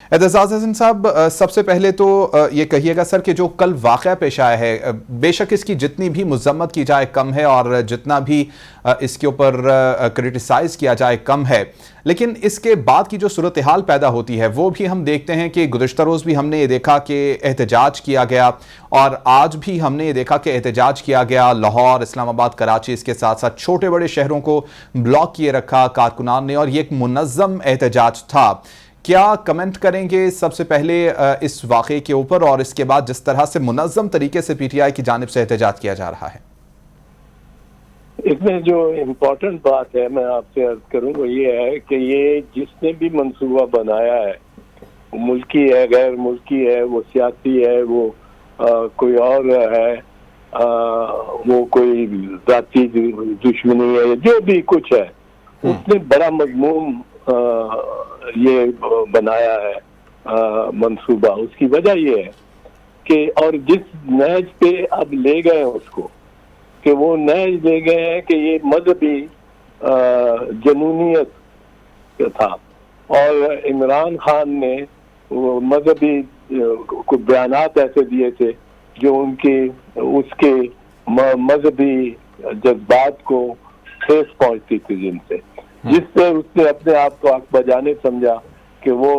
एतजाज़ हसन साहब, सबसे पहले तो ये कहिएगा सर कि जो कल वाक़या पेश आया है, बेशक इसकी जितनी भी मज़म्मत की जाए कम है और जितना भी इसके ऊपर क्रिटिसाइज़ किया जाए कम है, लेकिन इसके बाद की जो सूरत हाल पैदा होती है वो भी हम देखते हैं कि गुज़िश्ता रोज़ भी हमने ये देखा कि एहतजाज किया गया और आज भी हमने ये देखा कि एहतजाज किया गया। लाहौर, इस्लामाबाद, कराची, इसके साथ साथ छोटे बड़े शहरों को ब्लॉक किए रखा कारकुनान ने और ये एक मुनज़्ज़म एहतजाज था। क्या कमेंट करेंगे सबसे पहले इस वाक़े के ऊपर और इसके बाद जिस तरह से मुनज़्ज़म तरीके से पीटीआई की जानिब से एहतजाज किया जा रहा है? इसमें जो इम्पोर्टेंट बात है मैं आपसे अर्ज करूं वो ये है कि ये जिसने भी मंसूबा बनाया है, मुल्की है, गैर मुल्की है, वो सियासी है, वो कोई और है, वो कोई जाती दुश्मनी है, जो भी कुछ है, उसने बड़ा मजमून ये बनाया है मंसूबा। उसकी वजह ये है कि और जिस नहज पे अब ले गए उसको, कि वो नहज ले गए हैं कि ये मजहबी जनूनियत था और इमरान खान ने वो मजहबी को बयानात ऐसे दिए थे जो उनके उसके मजहबी जज्बात को ठेस पहुंचती थी, जिससे उसने अपने आप को आग बजाने समझा कि वो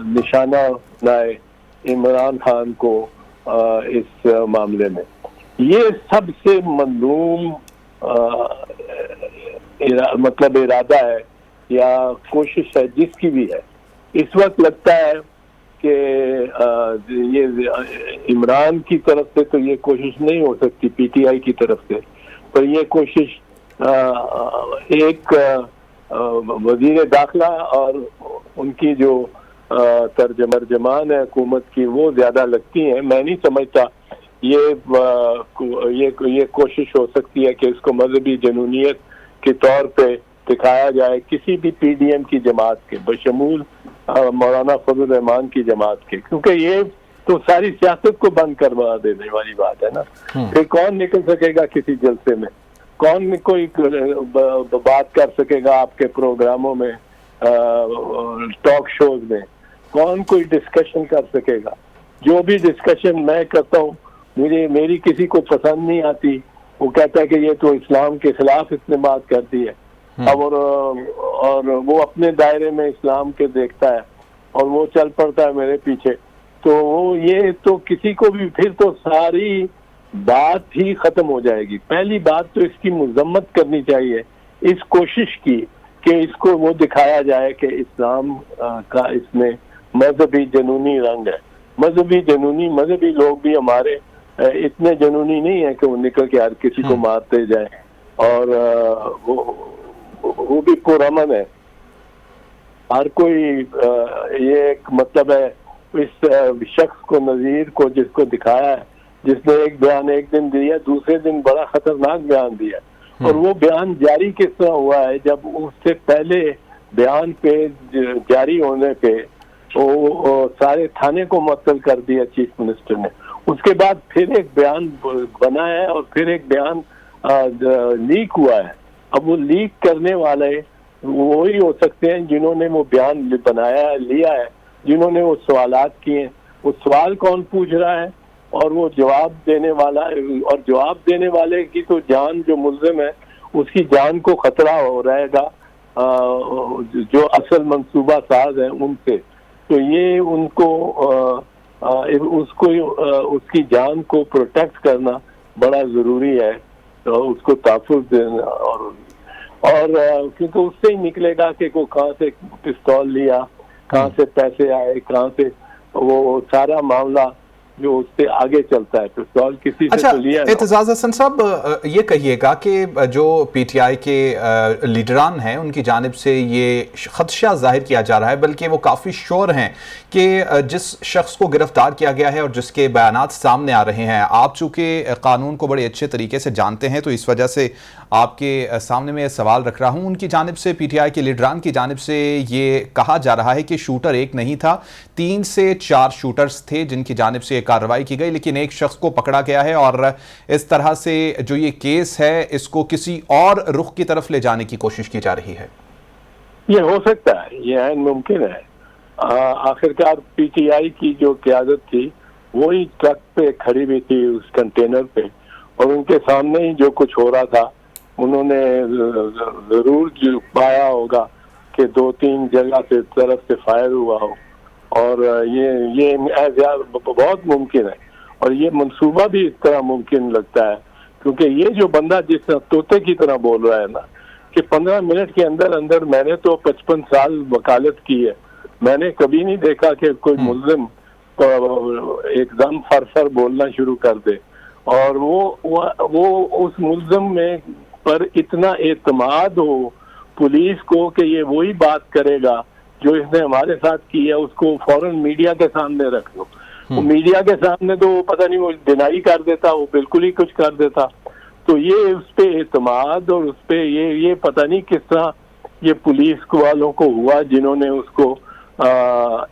निशाना लाए इमरान खान को इस मामले में। ये सबसे मज़लूम मतलब इरादा है या कोशिश है जिसकी भी है। इस वक्त लगता है कि ये इमरान की तरफ से तो ये कोशिश नहीं हो सकती, पीटीआई की तरफ से, पर ये कोशिश एक वजीर दाखिला और उनकी जो तर्जमान है हुकूमत की वो ज्यादा लगती है। मैं नहीं समझता ये कोशिश हो सकती है कि इसको मजहबी जनूनियत के तौर पे दिखाया जाए किसी भी पीडीएम की जमात के, बशमूल मौलाना फजल रहमान की जमात के, क्योंकि ये तो सारी सियासत को बंद करवा देने वाली बात है ना। फिर कौन निकल सकेगा किसी जलसे में, कौन कोई बात कर सकेगा आपके प्रोग्रामों में, टॉक शोज में, कौन कोई डिस्कशन कर सकेगा। जो भी डिस्कशन मैं करता हूँ मेरी किसी को पसंद नहीं आती, वो कहता है कि ये तो इस्लाम के खिलाफ इसने बात कर दी है। अब और वो अपने दायरे में इस्लाम के देखता है और वो चल पड़ता है मेरे पीछे, तो वो ये तो किसी को भी फिर तो सारी बात ही खत्म हो जाएगी। पहली बात तो इसकी मजम्मत करनी चाहिए, इस कोशिश की कि इसको वो दिखाया जाए कि इस्लाम का इसमें मजहबी जनूनी रंग है। मजहबी लोग भी हमारे इतने जनूनी नहीं है कि वो निकल के हर किसी को मारते जाए, और वो भी पुरअमन है। हर कोई ये एक मतलब है इस शख्स को, नजीर को, जिसको दिखाया है, जिसने एक बयान एक दिन दिया, दूसरे दिन बड़ा खतरनाक बयान दिया, और वो बयान जारी किस तरह हुआ है जब उससे पहले बयान पे जारी होने पे वो सारे थाने को मुअत्तल कर दिया चीफ मिनिस्टर ने। उसके बाद फिर एक बयान बना है और फिर एक बयान लीक हुआ है। अब वो लीक करने वाले वो ही हो सकते हैं जिन्होंने वो बयान बनाया है, लिया है, जिन्होंने वो सवालात किए। वो सवाल कौन पूछ रहा है और वो जवाब देने वाला है, और जवाब देने वाले की तो जान, जो मुल्जिम है उसकी जान को खतरा हो रहेगा जो असल मंसूबा साज है उनसे। तो ये उनको उसकी जान को प्रोटेक्ट करना बड़ा जरूरी है, तो उसको तहफ़्फ़ुज़ देना। और क्योंकि उससे ही निकलेगा कि वो कहाँ से पिस्तौल लिया, कहाँ से पैसे आए, कहाँ से वो सारा मामला जो उससे आगे चलता है। पिस्तौल किसी से तो लिया। एतजाज़ हसन साहब, ये कहिएगा कि जो पीटीआई के लीडरान हैं उनकी जानिब से ये खदशा जाहिर किया जा रहा है, बल्कि वो काफ़ी श्योर हैं कि जिस शख्स को गिरफ्तार किया गया है और जिसके बयानात सामने आ रहे हैं, आप चूँकि कानून को बड़े अच्छे तरीके से जानते हैं तो इस वजह से आपके सामने में सवाल रख रहा हूँ। उनकी जानिब से, पीटीआई के लीडरान की जानिब से ये कहा जा रहा है कि शूटर एक नहीं था, 3 से 4 शूटर्स थे जिनकी जानिब से कार्रवाई की गई, लेकिन एक शख्स को पकड़ा गया है और इस तरह से जो ये केस है इसको किसी और रुख की तरफ ले जाने की कोशिश की जा रही है। ये हो सकता है, ये ऐन मुमकिन है, आखिरकार पीटीआई की जो क़यादत थी वही ट्रक पे खड़ी हुई थी उस कंटेनर पे, और उनके सामने ही जो कुछ हो रहा था उन्होंने जरूर जो पाया होगा कि 2-3 जगह से तरफ से फायर हुआ हो, और ये बहुत मुमकिन है, और ये मंसूबा भी इस तरह मुमकिन लगता है, क्योंकि ये जो बंदा जिस तोते की तरह बोल रहा है ना कि 15 मिनट के अंदर अंदर, मैंने तो 55 साल वकालत की है, मैंने कभी नहीं देखा कि कोई मुल्जिम एकदम फर बोलना शुरू कर दे, और वो उस मुल्जिम में पर इतना एतमाद हो पुलिस को कि ये वही बात करेगा जो इसने हमारे साथ की है, उसको फौरन मीडिया के सामने रख दो। वो मीडिया के सामने तो पता नहीं वो डिनाई कर देता, वो बिल्कुल ही कुछ कर देता। तो ये उस पे एतमाद और उस पे ये पता नहीं किस तरह ये पुलिस वालों को हुआ जिन्होंने उसको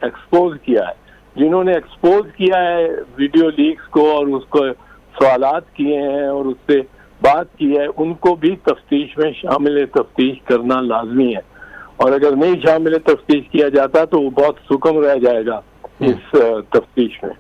एक्सपोज किया है, जिन्होंने एक्सपोज किया है वीडियो लीक्स को और उसको सवालात किए हैं और उससे बात की है, उनको भी तफ्तीश में शामिल तफ्तीश करना लाजमी है, और अगर नहीं शामिल तफ्तीश किया जाता तो वो बहुत सुकम रह जाएगा इस तफ्तीश में।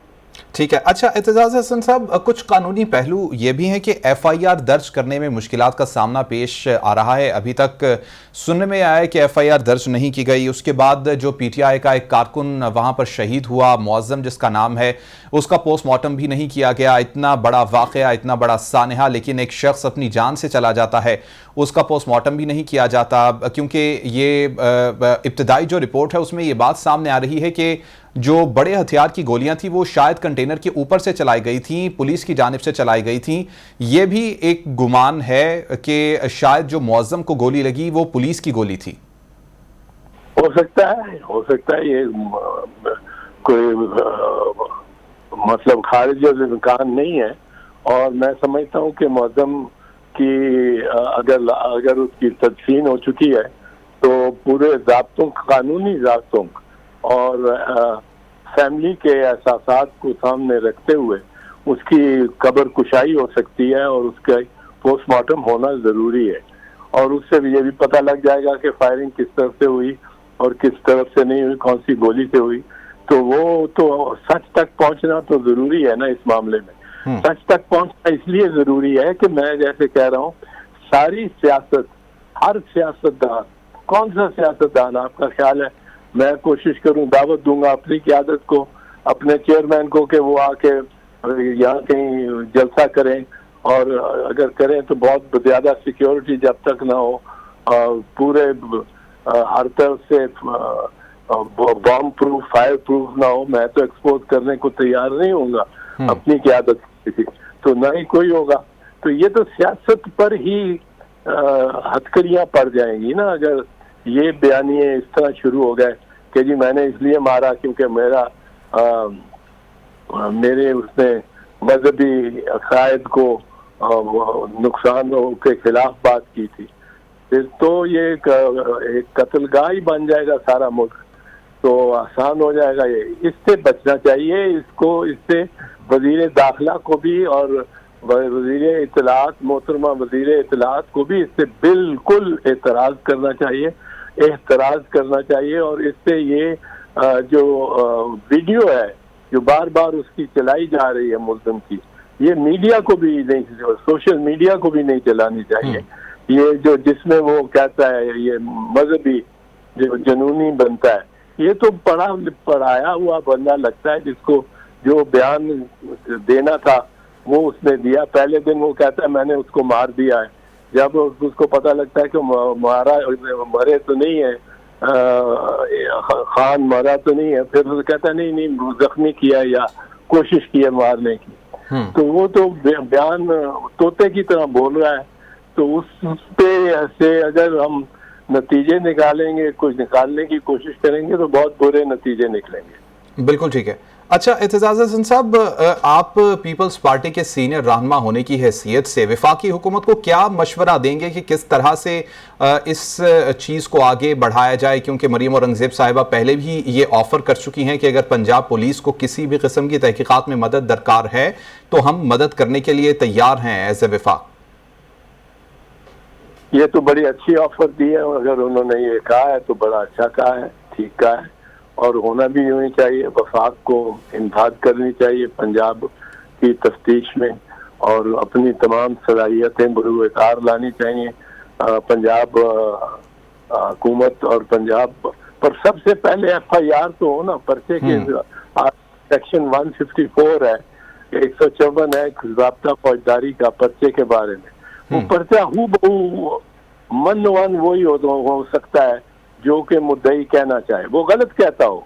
ठीक है। अच्छा एतजाज हसन साहब, कुछ कानूनी पहलू ये भी हैं कि एफआईआर दर्ज करने में मुश्किलात का सामना पेश आ रहा है। अभी तक सुनने में आया है कि एफआईआर दर्ज नहीं की गई, उसके बाद जो पीटीआई का एक कारकुन वहां पर शहीद हुआ, मुअज्जम जिसका नाम है, उसका पोस्टमार्टम भी नहीं किया गया। इतना बड़ा वाकया, इतना बड़ा सानहा, लेकिन एक शख्स अपनी जान से चला जाता है, उसका पोस्टमार्टम भी नहीं किया जाता, क्योंकि ये इब्तदाई जो रिपोर्ट है उसमें ये बात सामने आ रही है कि जो बड़े हथियार की गोलियां थी वो शायद कंटेनर के ऊपर से चलाई गई थी, पुलिस की जानिब से चलाई गई थी। ये भी एक गुमान है कि शायद जो मुअज्जम को गोली लगी वो पुलिस की गोली थी। हो सकता है ये कोई मतलब खारिज इम्कान नहीं है, और मैं समझता हूँ कि मुअज्जम की अगर उसकी तदफीन हो चुकी है तो पूरे ज़ाब्तों, कानूनी ज़ाब्तों और फैमिली के एहसासात को सामने रखते हुए उसकी कब्र कुशाई हो सकती है और उसका पोस्टमार्टम होना ज़रूरी है, और उससे भी ये भी पता लग जाएगा कि फायरिंग किस तरफ से हुई और किस तरफ से नहीं हुई, कौन सी गोली से हुई। तो वो तो सच तक पहुंचना तो ज़रूरी है ना इस मामले में। सच तक पहुंचना इसलिए ज़रूरी है कि मैं जैसे कह रहा हूँ, सारी सियासत, हर सियासतदान, कौन सा सियासतदान आपका ख्याल है, मैं कोशिश करूं, दावत दूंगा अपनी क़यादत को, अपने चेयरमैन को कि वो आके यहाँ कहीं जलसा करें, और अगर करें तो बहुत ज़्यादा सिक्योरिटी जब तक ना हो, पूरे हर तरफ से बॉम्ब प्रूफ, फायर प्रूफ ना हो, मैं तो एक्सपोज करने को तैयार नहीं होऊंगा अपनी क़यादत की, तो ना ही कोई होगा। तो ये तो सियासत पर ही हथकड़ियाँ पड़ जाएंगी ना, अगर ये बयानिए इस तरह शुरू हो गए कि जी मैंने इसलिए मारा क्योंकि मेरे उसने मजहबी अकायद को नुकसान के खिलाफ बात की थी, फिर तो ये एक कत्लगाह ही बन जाएगा सारा मुल्क, तो आसान हो जाएगा। ये इससे बचना चाहिए, इससे वजीर दाखिला को भी और वजीर इत्तलात, मोहतरमा वजीर इत्तलात को भी इससे बिल्कुल एतराज़ करना चाहिए, और इससे ये जो वीडियो है जो बार बार उसकी चलाई जा रही है मुल्ज़िम की, ये मीडिया को भी नहीं, सोशल मीडिया को भी नहीं चलानी चाहिए। ये जो जिसमें वो कहता है ये मजहबी जो जनूनी बनता है, ये तो पढ़ाया हुआ बंदा लगता है, जिसको जो बयान देना था वो उसने दिया। पहले दिन वो कहता है मैंने उसको मार दिया है, जब उसको पता लगता है कि मरे तो नहीं है, खान मरा तो नहीं है, फिर वो कहता है नहीं जख्मी किया या कोशिश की है मारने की। तो वो तो बयान तोते की तरह बोल रहा है, तो उस पे से अगर हम नतीजे निकालेंगे, कुछ निकालने की कोशिश करेंगे तो बहुत बुरे नतीजे निकलेंगे। बिल्कुल ठीक है। अच्छा एतजाज हसन साहब, आप पीपल्स पार्टी के सीनियर रहनुमा होने की हैसियत से वफाकी हुकूमत को क्या मशवरा देंगे कि किस तरह से इस चीज़ को आगे बढ़ाया जाए, क्योंकि मरीम औरंगजेब साहिबा पहले भी ये ऑफ़र कर चुकी हैं कि अगर पंजाब पुलिस को किसी भी किस्म की तहकीकात में मदद दरकार है तो हम मदद करने के लिए तैयार हैं एज ए वफाक। ये तो बड़ी अच्छी ऑफर दी है, अगर उन्होंने ये कहा है तो बड़ा अच्छा कहा है, ठीक कहा है, और होना भी यूं ही चाहिए। वफाक को इमदाद करनी चाहिए पंजाब की तफ्तीश में, और अपनी तमाम सलाहियतें बरूएकार लानी चाहिए पंजाब हुकूमत और पंजाब पर। सबसे पहले FIR तो हो ना, पर्चे के सेक्शन 154 है, 154 है ज़ाब्ता फौजदारी का पर्चे के बारे में। वो पर्चा हूबहू मन वही हो सकता है जो कि मुद्दई कहना चाहे। वो गलत कहता हो,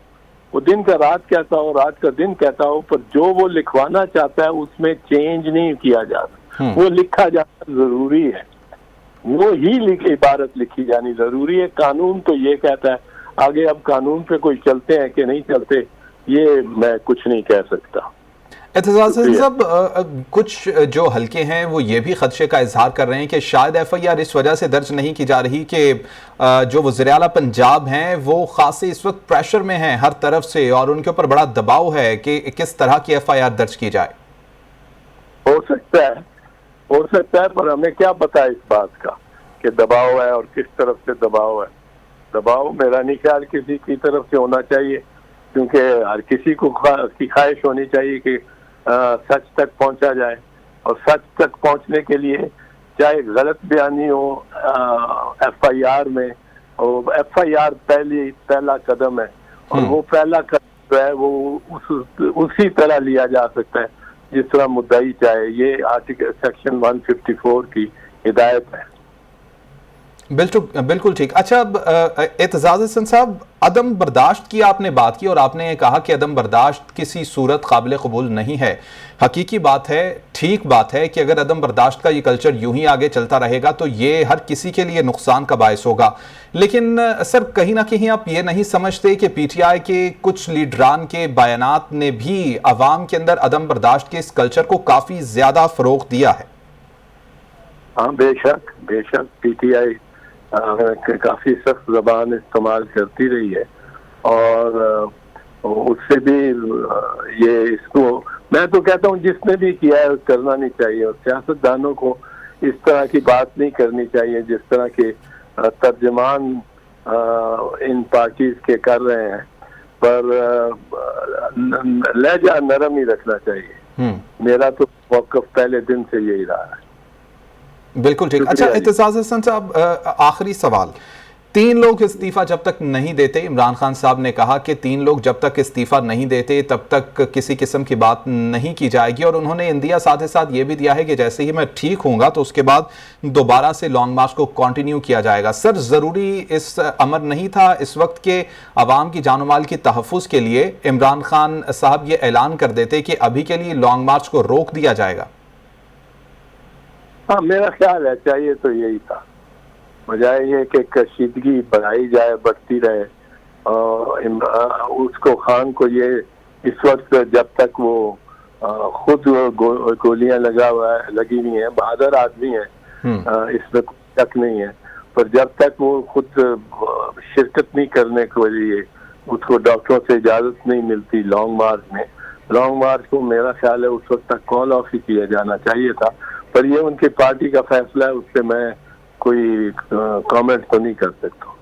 वो दिन का रात कहता हो, रात का दिन कहता हो, पर जो वो लिखवाना चाहता है उसमें चेंज नहीं किया जाता। वो लिखा जाना जरूरी है, वो ही इबारत लिखी जानी जरूरी है। कानून तो ये कहता है, आगे अब कानून पे कोई चलते हैं कि नहीं चलते ये मैं कुछ नहीं कह सकता। एतजाज़ हसन साहब, कुछ जो हल्के हैं वो ये भी खदशे का इजहार कर रहे हैं कि शायद FIR इस वजह से दर्ज नहीं की जा रही कि जो वज़ीर आला पंजाब हैं वो खासे इस वक्त प्रेशर में हैं हर तरफ से, और उनके ऊपर बड़ा दबाव है कि किस तरह की FIR दर्ज की जाए। हो सकता है, पर हमें क्या पता है इस बात का कि दबाव है और किस तरफ से दबाव है। दबाव मेरा नहीं ख्याल किसी की तरफ से होना चाहिए, क्योंकि हर किसी को की ख्वाहिश होनी चाहिए कि सच तक पहुंचा जाए, और सच तक पहुंचने के लिए चाहे गलत बयानी हो FIR में, और FIR पहला कदम है, और वो पहला कदम जो है वो उसी तरह लिया जा सकता है जिस तरह मुद्दई चाहे। ये आर्टिकल सेक्शन 154 की हिदायत है। बिल्कुल ठीक। अच्छा, अब एतजाज़ हसन साहब, अदम बर्दाश्त की आपने बात की और आपने ये कहा कि अदम बर्दाश्त किसी सूरत काबिल कबूल नहीं है। हकीकी बात है, ठीक बात है कि अगर अदम बर्दाश्त का ये कल्चर यूं ही आगे चलता रहेगा तो ये हर किसी के लिए नुकसान का बायस होगा। लेकिन सर, कहीं ना कहीं आप ये नहीं समझते कि PTI के कुछ लीडरान के बयानात ने भी अवाम के अंदर अदम बर्दाश्त के इस कल्चर को काफ़ी ज़्यादा फ़रोग़ दिया है? हाँ, बेशक PTI काफी सख्त जबान इस्तेमाल करती रही है, और उससे भी ये इसको मैं तो कहता हूँ जिसने भी किया है करना नहीं चाहिए, और सियासतदानों को इस तरह की बात नहीं करनी चाहिए जिस तरह के तर्जमान इन पार्टीज के कर रहे हैं। पर लहजा नरम ही रखना चाहिए। मेरा तो मौक़िफ़ पहले दिन से यही रहा है। बिल्कुल ठीक। अच्छा, एतजाज़ हसन साहब, आखिरी सवाल। 3 लोग इस्तीफा जब तक नहीं देते, इमरान खान साहब ने कहा कि 3 लोग जब तक इस्तीफा नहीं देते तब तक किसी किस्म की बात नहीं की जाएगी, और उन्होंने इंदिया साथ ही साथ ये भी दिया है कि जैसे ही मैं ठीक होऊंगा तो उसके बाद दोबारा से लॉन्ग मार्च को कंटिन्यू किया जाएगा। सर, ज़रूरी इस अमर नहीं था इस वक्त के अवाम की जान माल की तहफ़्फ़ुज़ के लिए इमरान खान साहब ये ऐलान कर देते कि अभी के लिए लॉन्ग मार्च को रोक दिया जाएगा? हाँ, मेरा ख्याल है चाहिए तो यही था, बजाय ये कि कशीदगी बढ़ाई जाए, बढ़ती रहे, और उसको खान को ये इस वक्त जब तक वो खुद गोलियां लगी हुई हैं, बहादुर आदमी है, इसमें कोई शक नहीं है, पर जब तक वो खुद शिरकत नहीं करने के लिए उसको डॉक्टरों से इजाजत नहीं मिलती लॉन्ग मार्च को मेरा ख्याल है उस वक्त तक कॉल ऑफ ही किया जाना चाहिए था। पर ये उनकी पार्टी का फैसला है, उस पर मैं कोई कमेंट तो नहीं कर सकता।